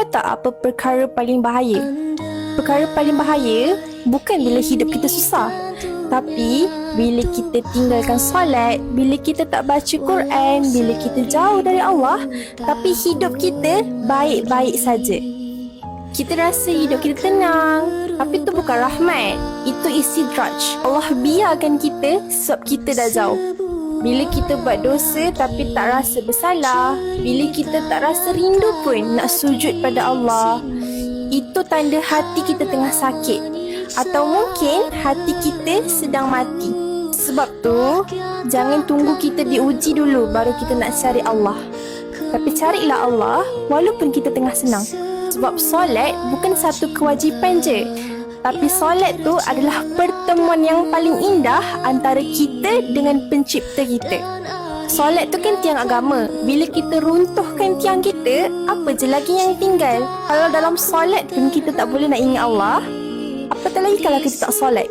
tak apa perkara paling bahaya? Perkara paling bahaya bukan bila hidup kita susah, tapi bila kita tinggalkan solat, bila kita tak baca Quran, bila kita jauh dari Allah, tapi hidup kita baik-baik saja. Kita rasa hidup kita tenang, tapi itu bukan rahmat, itu istidraj. Allah biarkan kita sebab kita dah jauh. Bila kita buat dosa tapi tak rasa bersalah, bila kita tak rasa rindu pun nak sujud pada Allah, itu tanda hati kita tengah sakit, atau mungkin hati kita sedang mati. Sebab tu, jangan tunggu kita diuji dulu baru kita nak cari Allah. Tapi carilah Allah walaupun kita tengah senang. Sebab solat bukan satu kewajipan je, tapi solat tu adalah pertemuan yang paling indah antara kita dengan pencipta kita. Solat tu kan tiang agama. Bila kita runtuhkan tiang kita, apa je lagi yang tinggal? Kalau dalam solat pun kita tak boleh nak ingat Allah, apatah lagi kalau kita tak solat.